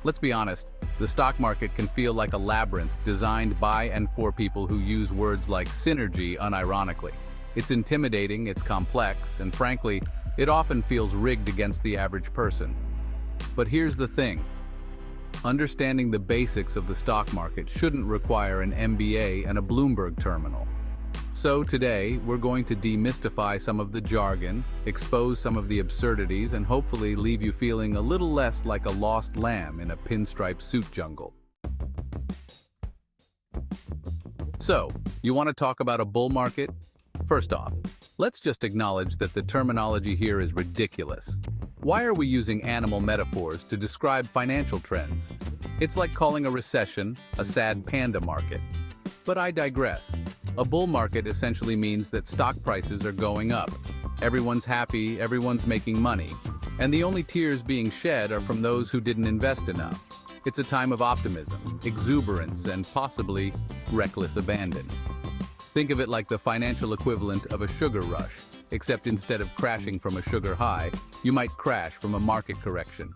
Let's be honest, the stock market can feel like a labyrinth designed by and for people who use words like synergy unironically. It's intimidating, it's complex, and frankly, it often feels rigged against the average person. But here's the thing. Understanding the basics of the stock market shouldn't require an MBA and a Bloomberg terminal. So today, we're going to demystify some of the jargon, expose some of the absurdities, and hopefully leave you feeling a little less like a lost lamb in a pinstripe suit jungle. So, you want to talk about a bull market? First off, let's just acknowledge that the terminology here is ridiculous. Why are we using animal metaphors to describe financial trends? It's like calling a recession a sad panda market. But I digress. A bull market essentially means that stock prices are going up. Everyone's happy, everyone's making money, and the only tears being shed are from those who didn't invest enough. It's a time of optimism, exuberance, and possibly reckless abandon. Think of it like the financial equivalent of a sugar rush, except instead of crashing from a sugar high, you might crash from a market correction.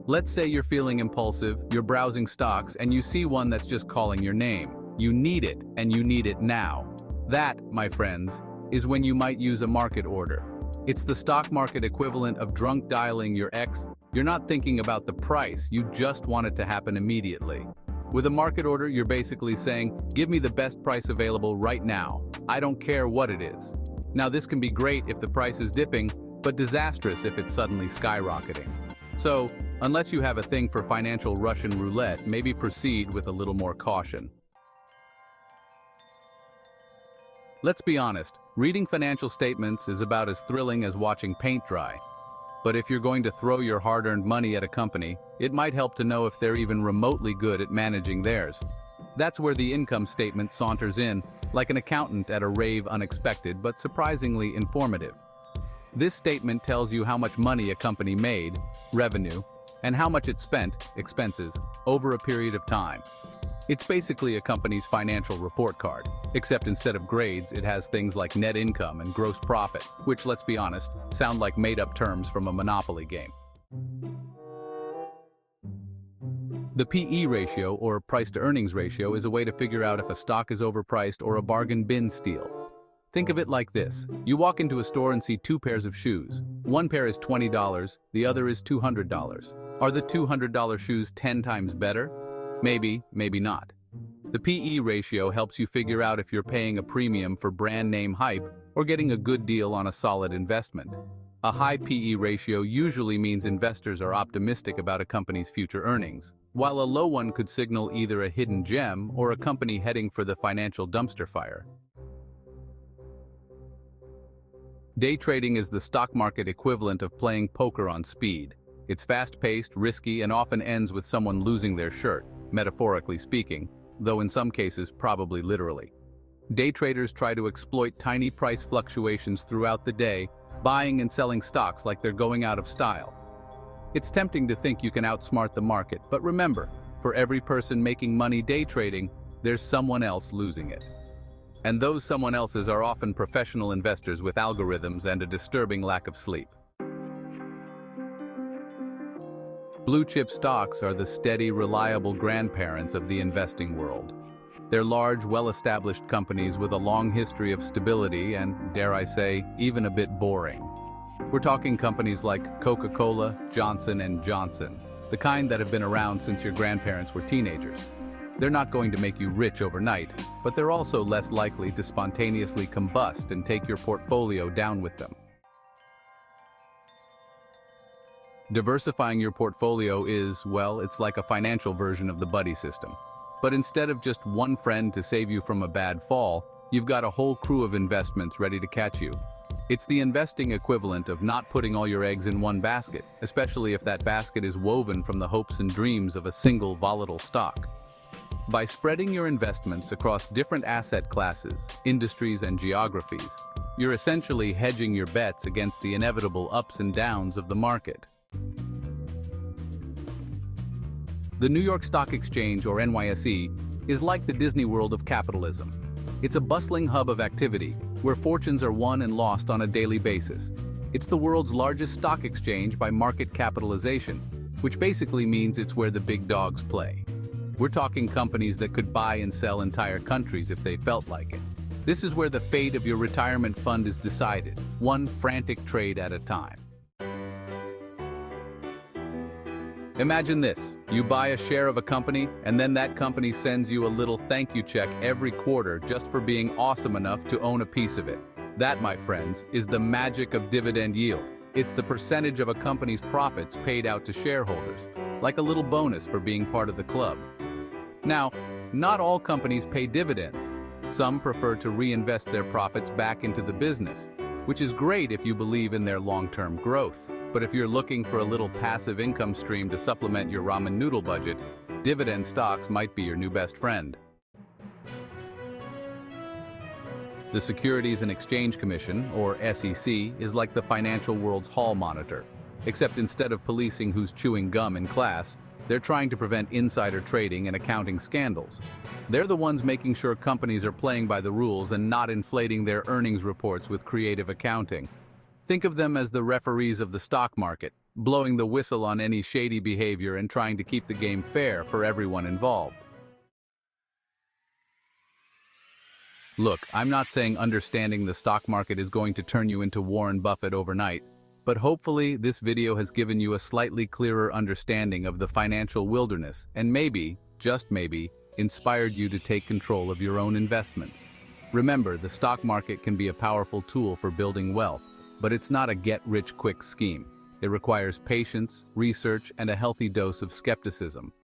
Let's say you're feeling impulsive, you're browsing stocks, and you see one that's just calling your name. You need it, and you need it now. That, my friends, is when you might use a market order. It's the stock market equivalent of drunk dialing your ex. You're not thinking about the price, you just want it to happen immediately. With a market order, you're basically saying, give me the best price available right now. I don't care what it is. Now, this can be great if the price is dipping, but disastrous if it's suddenly skyrocketing. So, unless you have a thing for financial Russian roulette, maybe proceed with a little more caution. Let's be honest, reading financial statements is about as thrilling as watching paint dry. But if you're going to throw your hard-earned money at a company, it might help to know if they're even remotely good at managing theirs. That's where the income statement saunters in, like an accountant at a rave, unexpected but surprisingly informative. This statement tells you how much money a company made, revenue, and how much it spent, expenses, over a period of time. It's basically a company's financial report card, except instead of grades, it has things like net income and gross profit, which, let's be honest, sound like made-up terms from a Monopoly game. The PE ratio, or price-to-earnings ratio, is a way to figure out if a stock is overpriced or a bargain bin steal. Think of it like this. You walk into a store and see two pairs of shoes. One pair is $20, the other is $200. Are the $200 shoes 10 times better? Maybe, maybe not. The PE ratio helps you figure out if you're paying a premium for brand name hype or getting a good deal on a solid investment. A high PE ratio usually means investors are optimistic about a company's future earnings, while a low one could signal either a hidden gem or a company heading for the financial dumpster fire. Day trading is the stock market equivalent of playing poker on speed. It's fast-paced, risky, and often ends with someone losing their shirt, metaphorically speaking, though in some cases probably literally. Day traders try to exploit tiny price fluctuations throughout the day, buying and selling stocks like they're going out of style. It's tempting to think you can outsmart the market, but remember, for every person making money day trading, there's someone else losing it. And those someone else's are often professional investors with algorithms and a disturbing lack of sleep. Blue-chip stocks are the steady, reliable grandparents of the investing world. They're large, well-established companies with a long history of stability and, dare I say, even a bit boring. We're talking companies like Coca-Cola, Johnson & Johnson, the kind that have been around since your grandparents were teenagers. They're not going to make you rich overnight, but they're also less likely to spontaneously combust and take your portfolio down with them. Diversifying your portfolio is, well, it's like a financial version of the buddy system. But instead of just one friend to save you from a bad fall, you've got a whole crew of investments ready to catch you. It's the investing equivalent of not putting all your eggs in one basket, especially if that basket is woven from the hopes and dreams of a single volatile stock. By spreading your investments across different asset classes, industries, and geographies, you're essentially hedging your bets against the inevitable ups and downs of the market. The New York Stock Exchange, or NYSE, is like the Disney World of capitalism. It's a bustling hub of activity, where fortunes are won and lost on a daily basis. It's the world's largest stock exchange by market capitalization, which basically means it's where the big dogs play. We're talking companies that could buy and sell entire countries if they felt like it. This is where the fate of your retirement fund is decided, one frantic trade at a time. Imagine this: you buy a share of a company, and then that company sends you a little thank you check every quarter just for being awesome enough to own a piece of it. That, my friends, is the magic of dividend yield. It's the percentage of a company's profits paid out to shareholders, like a little bonus for being part of the club. Now, not all companies pay dividends. Some prefer to reinvest their profits back into the business, which is great if you believe in their long-term growth. But if you're looking for a little passive income stream to supplement your ramen noodle budget, dividend stocks might be your new best friend. The Securities and Exchange Commission, or SEC, is like the financial world's hall monitor, except instead of policing who's chewing gum in class, they're trying to prevent insider trading and accounting scandals. They're the ones making sure companies are playing by the rules and not inflating their earnings reports with creative accounting. Think of them as the referees of the stock market, blowing the whistle on any shady behavior and trying to keep the game fair for everyone involved. Look, I'm not saying understanding the stock market is going to turn you into Warren Buffett overnight, but hopefully this video has given you a slightly clearer understanding of the financial wilderness and maybe, just maybe, inspired you to take control of your own investments. Remember, the stock market can be a powerful tool for building wealth, but it's not a get-rich-quick scheme. It requires patience, research, and a healthy dose of skepticism.